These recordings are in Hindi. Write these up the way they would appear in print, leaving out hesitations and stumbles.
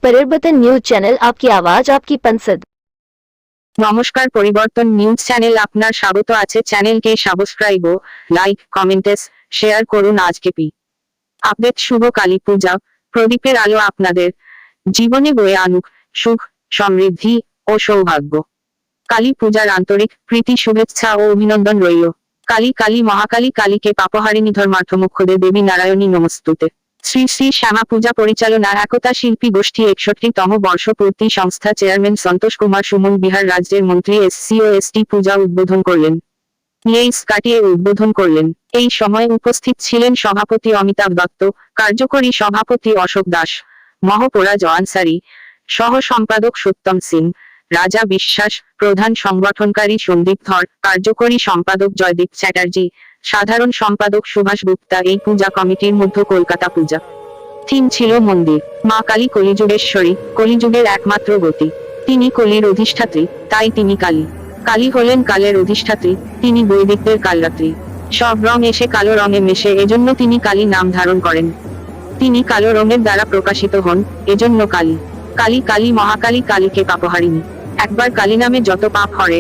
परिवर्तन न्यूज चैनल, आपकी आवाज आपकी पसंद। নমস্কার, পরিবর্তন নিউজ চ্যানেল আপনার স্বাগত আছে। চ্যানেলকে সাবস্ক্রাইব ও লাইক কমেন্টস শেয়ার করুন। আজকে আপডেট শুভ কালী পূজা। প্রদীপের আলো আপনাদের জীবনে বয়ে আনুক সুখ, সমৃদ্ধি ও সৌভাগ্য। কালী পূজার আন্তরিক প্রীতি, শুভেচ্ছা ও অভিনন্দন রইল। কালী কালী মহাকালী, কালীকে পাপহারিণী, ধর্মার্থমোক্ষদে দেবী নারায়ণী নমস্তুতে। শ্রী শ্রী শ্যামা পূজা পরিচালনা একতা শিল্পী গোষ্ঠী 61তম বর্ষপূর্তি সংস্থা চেয়ারম্যান সন্তোষ কুমার সুমন বিহার রাজ্যের মন্ত্রী এসসি ও এসটি পূজা উদ্বোধন করলেন। লেইস কাটিয়ে উদ্বোধন করলেন। এই সময় উপস্থিত ছিলেন সভাপতি অমিতাভ দত্ত, কার্যকরী সভাপতি অশোক দাস, মহপরাজ আনসারি, সহ সম্পাদক সত্যম সিং, রাজা বিশ্বাস, প্রধান সংগঠনকারী সন্দীপ ধর, কার্যকরী সম্পাদক জয়দীপ চ্যাটার্জি, সাধারণ সম্পাদক সুভাষ গুপ্তা। এই পূজা কমিটির মধ্যে কলকাতা পূজা থিম ছিল মন্দির। মা কালী কলিযুগেশ্বরী, কলিযুগের একমাত্র গতি। তিনি কলির অধিষ্ঠাত্রী, তাই তিনি কালী। কালী হলেন কালের অধিষ্ঠাত্রী, তিনি বৈদিকদের কালরাত্রি। সব রং এসে কালো রঙে মেশে, এজন্য তিনি কালী নাম ধারণ করেন। তিনি কালো রঙের দ্বারা প্রকাশিত হন, এজন্য কালী। কালী কালী মহাকালী, কালীকে পাপহারিণী। একবার কালী নামে যত পাপ করে,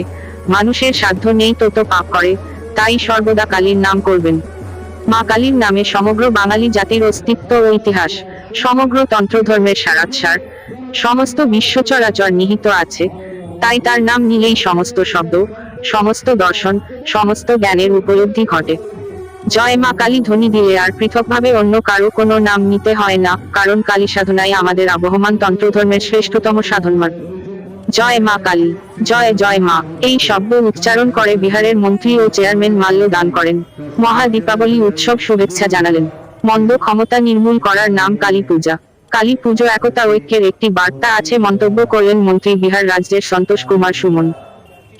মানুষের সাধ্য নেই তত পাপ করে, তাই সর্বদা কালীর নাম করবেন। মা কালীর নামে সমগ্র বাঙালি জাতির অস্তিত্ব ও ইতিহাস, সমগ্র তন্ত্রধর্মের সারাৎসার, সমস্ত বিশ্বচরাচর নিহিত আছে। তাই তার নাম নিলেই সমস্ত শব্দ, সমস্ত দর্শন, সমস্ত জ্ঞানের উপলব্ধি ঘটে। জয় মা কালী ধ্বনি দিলে আর পৃথকভাবে অন্য কারো কোনো নাম নিতে হয় না, কারণ কালী সাধনাই আমাদের আবহমান তন্ত্রধর্মের শ্রেষ্ঠতম সাধনমার্গ। জয় মা কালী, জয় জয় মা, এই শব্দ উচ্চারণ করে বিহারের মন্ত্রী ও চেয়ারম্যান মাল্য দান করেন। মহা দীপাবলি উৎসব শুভেচ্ছা জানালেন। মন্দ ক্ষমতা নির্মূল করার নাম কালী পূজা। কালী পুজো একতা ঐক্যের একটি বার্তা আছে, মন্তব্য করলেন মন্ত্রী বিহার রাজ্যের সন্তোষ কুমার সুমন।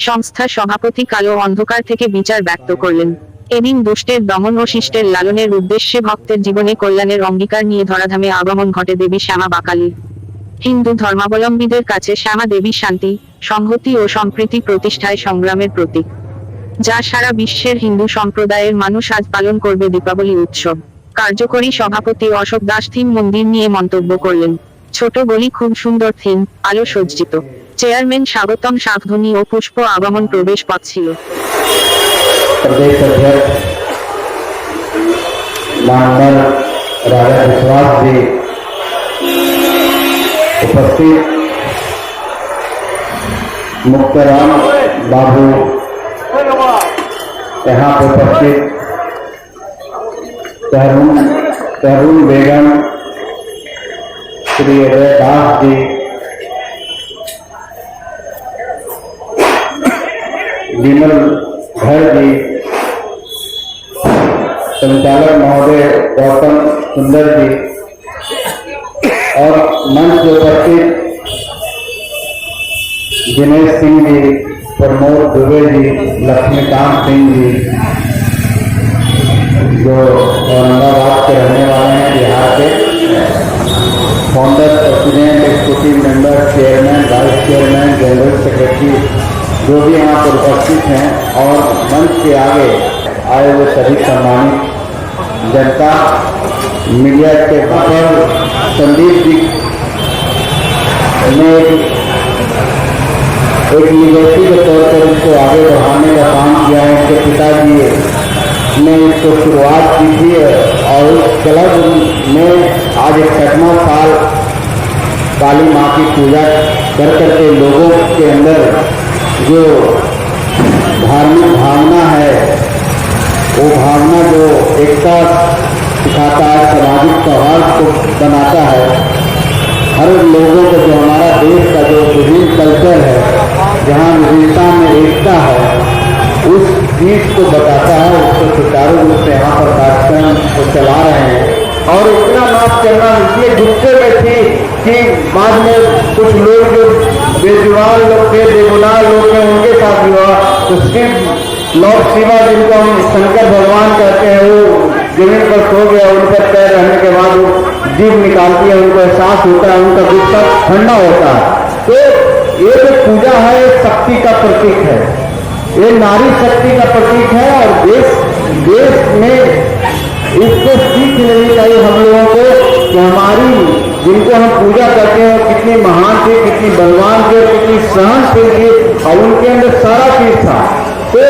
সংস্থার সভাপতি কালো অন্ধকার থেকে বিচার ব্যক্ত করলেন। এদিন দুষ্টের দমন ও শিষ্টের লালনের উদ্দেশ্যে ভক্তের জীবনে কল্যাণের অঙ্গীকার নিয়ে ধরাধামে আগমন ঘটে দেবী শ্যামা বা কালী। হিন্দু ধর্মাবলম্বীদের কাছে শ্যামা দেবী শান্তি, সংহতি ও সম্প্রীতি প্রতিষ্ঠায় সংগ্রামের প্রতীক, যা সারা বিশ্বের হিন্দু সম্প্রদায়ের মানুষ আজ পালন করবে দীপাবলি উৎসব। কার্যকরী সভাপতি অশোক দাস থিম মন্দির নিয়ে মন্তব্য করলেন। ছোট গলি, খুব সুন্দর থিম, আলো সজ্জিত। চেয়ারম্যান স্বাগতম শাঁখধ্বনি ও পুষ্প আগমন প্রবেশ পথ ছিল। प्रदेश अध्यक्ष माननीय राजा विश्वास जी उपस्थित, मुक्तराम बाबू यहाँ पर उपस्थित, तरुण बेगम, श्री अजय दास जी, विमल घर जी, संचालक महोदय गौतम सुंदर जी और मंच पर उपस्थित दिनेश सिंह जी, प्रमोद दुबे जी, लक्ष्मीकांत सिंह जी, जो औरंगाबाद के रहने वाले हैं, बिहार के, founder, president, executive member, chairman, vice chairman, general secretary, जो भी यहाँ पर उपस्थित हैं, और मंच के आगे आए हुए सभी सम्मानित जनता, मीडिया के बाहर संदीप जी ने एक निवेशी के तौर पर इसको आगे बढ़ाने का काम किया है। इसके पिताजी ने इसको शुरुआत की थी और उस क्लब में आज 61वां साल काली माँ की पूजा कर करके लोगों के अंदर जो धार्मिक भावना है, वो भावना जो एकता सिखाता है, सामाजिक सौहार्द को बनाता है, हर लोगों को, जो हमारा देश का जो विभिन्न कल्चर है, जहाँ विविधता में एकता है, उस चीज को बताता है। उसको सुचारू रूप से यहाँ पर कार्यक्रम को चला रहे हैं। और इतना बात करना इसलिए गुस्से में थी कि बाद में कुछ लोग जो बेजुबान लोग थे, बेगुनाह लोग थे, उनके साथ हुआ तो सिर्फ लॉर्ड शिवा, जिनको हम शंकर भगवान कहते हैं, वो जमीन पर सो गया, उन पर पैर रहने के बाद वो जीभ निकालती है, उनको एहसास होता है, उनका गुस्सा ठंडा होता है। तो ये जो पूजा है, शक्ति का प्रतीक है, ये नारी शक्ति का प्रतीक है। और देश में इससे सीख लेनी चाहिए हम लोगों को कि हमारी जिनको हम पूजा करते हैं कितनी महान थी, कितनी बलवान थी, कितनी सहनशील थी और उनके अंदर सारा चीज था। तो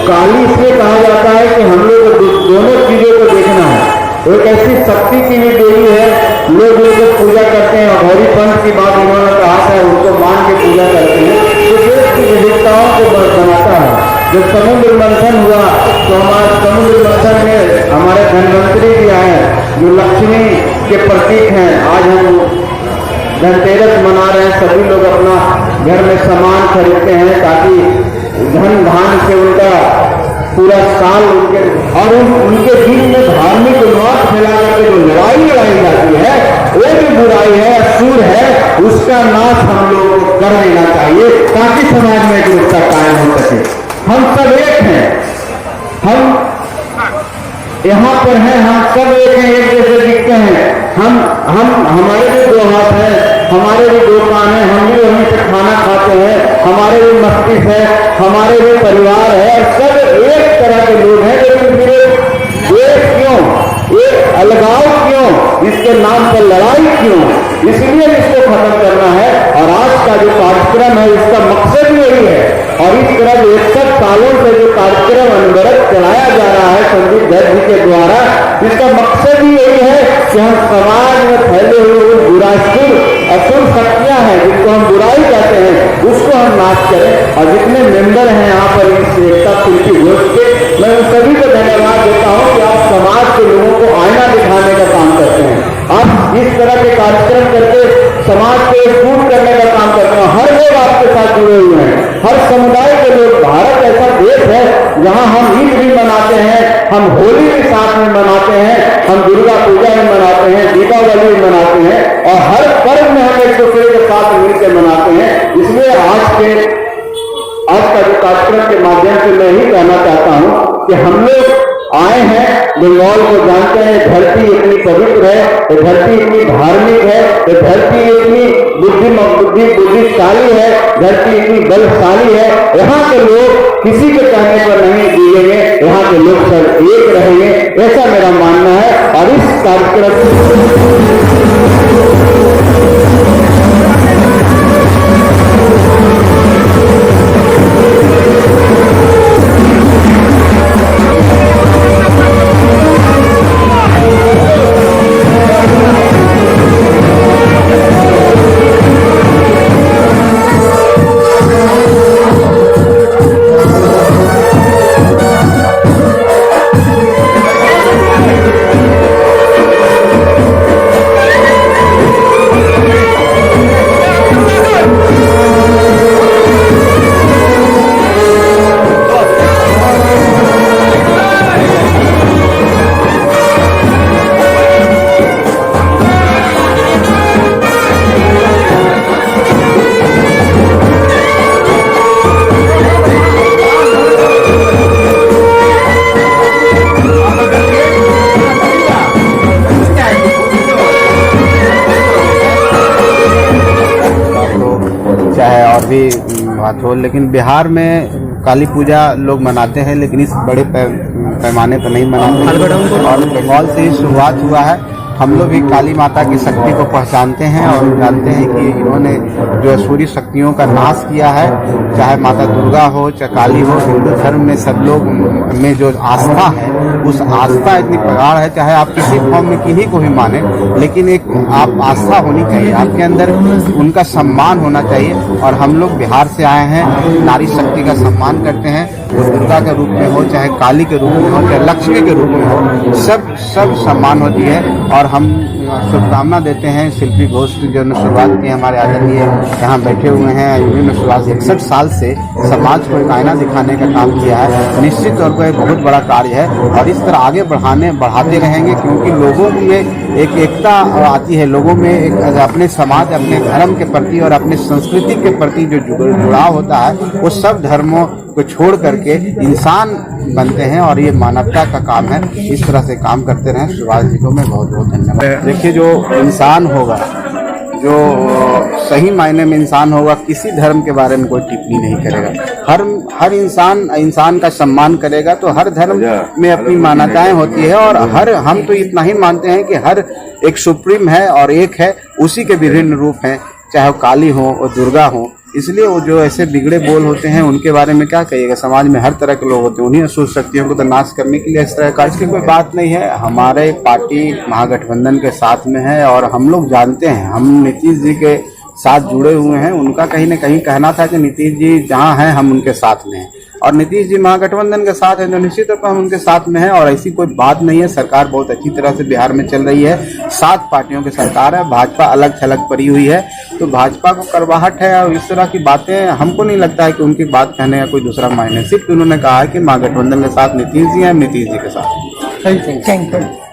काली इसलिए कहा जाता है कि हम लोग को दोनों चीजों को देखना है। एक ऐसी शक्ति की भी देवी है, लोग पूजा करते हैं। गौरी पंथ की बात उन्होंने कहा था, उनको मान के पूजा करते हैं, तो देश की विविधताओं को बनाता है। जब समुद्र मंथन हुआ तो हमारे समुद्र मंथन में हमारे धनवंतरी भी आए जो लक्ष्मी के प्रतीक हैं। आज हम धनतेरस मना रहे हैं, सभी लोग अपना घर में सामान खरीदते हैं ताकि धन धान से उनका पूरा साल उनके और उनके बीच में धार्मिक उन्माद फैला करके जो लड़ाई लड़ाई जाती है, वो जो बुराई है, असुर है, उसका नाश हम लोगों को कर लेना चाहिए ताकि समाज में एकता कायम हो सके। हम सब एक हैं, हम यहाँ पर हैं, हम सब एक हैं, एक जैसे दिखते हैं। हम हमारे भी दो हाथ हैं, हमारे भी दो कान हैं, हम भी वहीं से खाना खाते हैं, हमारे भी मस्तिष्क है, हमारे भी परिवार है, सब एक तरह के लोग हैं। लेकिन फिर एक क्यों, एक अलगाव क्यों, इसके नाम पर लड़ाई क्यों? इसलिए इसको खत्म करना है। और आज का जो कार्यक्रम है इसका मकसद यही है। और इस तरह 61 सालों से जो कार्यक्रम अनवरत चलाया जा रहा है संदीप दत्त जी के द्वारा, इसका मकसद ही यही है कि हम समाज में फैले हुए बुराई असुर शक्तियां हैं जिनको हम बुराई कहते हैं, उसको हम नाश करें। और जितने मेंबर हैं यहाँ पर इस एकता शिल्पी गोष्ठ के, मैं उन सभी को धन्यवाद देता हूँ कि आप समाज के लोगों को आईना दिखाने का काम करते हैं। आप इस तरह के कार्यक्रम करके समाज को एकजुट करने का काम करते हैं। हर लोग आपके साथ जुड़े हुए हैं, हर समुदाय के लोग। भारत ऐसा देश है जहां हम ईद भी मनाते हैं, हम होली भी साथ में मनाते हैं, हम दुर्गा पूजा भी मनाते हैं, दीपावली भी मनाते हैं और हर पर्व में हम एक दूसरे के साथ मिलकर मनाते हैं। इसलिए आज का जो कार्यक्रम के माध्यम से मैं ही कहना चाहता हूं कि हम लोग आए हैं, बंगाल को जानते हैं, धरती इतनी पवित्र है, ये धरती इतनी धार्मिक है, ये धरती इतनी बुद्धिशाली है, धरती इतनी बलशाली है। यहाँ के लोग किसी के कहने पर नहीं जीएंगे, यहाँ के लोग सब एक रहेंगे, ऐसा मेरा मानना है। और इस कार्यक्रम भी बात हो, लेकिन बिहार में काली पूजा लोग मनाते हैं, लेकिन इस बड़े पैमाने पर नहीं मनाते। और बंगाल से ही शुरुआत हुआ है। हम लोग भी काली माता की शक्ति को पहचानते हैं और जानते हैं कि इन्होंने जो असुरी शक्तियों का नाश किया है, चाहे माता दुर्गा हो चाहे काली हो, हिंदू धर्म में सब लोग में जो आस्था है, उस आस्था इतनी प्रगाढ़ है। चाहे आप किसी फॉर्म में किन्हीं को भी माने, लेकिन एक आप आस्था होनी चाहिए, आपके अंदर उनका सम्मान होना चाहिए। और हम लोग बिहार से आए हैं, नारी शक्ति का सम्मान करते हैं, वो दुर्गा के रूप में हो चाहे काली के रूप में हो चाहे लक्ष्मी के रूप में हो, सब सम्मान होती है। और हम शुभकामना देते हैं शिल्पी गोष्ठ जो शुरुआत की हमारे आदरणीय यहाँ बैठे हुए हैं, इन्होंने शुरुआत 61 साल से समाज को एक आईना दिखाने का काम किया है। निश्चित तौर पर बहुत बड़ा कार्य है और इस तरह आगे बढ़ाते रहेंगे, क्योंकि लोगों में एक एकता आती है, लोगों में एक अपने समाज, अपने धर्म के प्रति और अपने संस्कृति के प्रति जो जुड़ाव होता है, वो सब धर्मों को छोड़ करके इंसान बनते हैं और ये मानवता का काम है। इस तरह से काम करते रहें। सुभाष जी को मैं बहुत बहुत धन्यवाद। देखिए, जो इंसान होगा जो सही मायने में इंसान होगा किसी धर्म के बारे में कोई टिप्पणी नहीं करेगा। हर इंसान का सम्मान करेगा। तो हर धर्म में अपनी मान्यताएं होती है और हम तो इतना ही मानते हैं कि हर एक सुप्रीम है और एक है, उसी के विभिन्न रूप हैं, चाहे वो काली हो और दुर्गा हो। इसलिए वो जो ऐसे बिगड़े बोल होते हैं उनके बारे में क्या कहिएगा। समाज में हर तरह के लोग होते हैं, उन्हीं अशुभ शक्तियों को तो नाश करने के लिए इस तरह का इसकी कोई बात नहीं है। हमारे पार्टी महागठबंधन के साथ में है और हम लोग जानते हैं, हम नीतीश जी के साथ जुड़े हुए हैं। उनका कहीं न कहीं कहना था कि नीतीश जी जहां हैं हम उनके साथ में हैं और नीतीश जी महागठबंधन के साथ है तो निश्चित तौर पर हम उनके साथ में हैं और ऐसी कोई बात नहीं है। सरकार बहुत अच्छी तरह से बिहार में चल रही है। 7 पार्टियों की सरकार है, भाजपा अलग थलग पड़ी हुई है। तो भाजपा को करवाहट है और इस तरह की बातें हमको नहीं लगता है कि उनकी बात कहने का कोई दूसरा मायने। सिर्फ उन्होंने कहा है कि महागठबंधन के साथ नीतीश जी हैं, नीतीश जी के साथ। Thank you.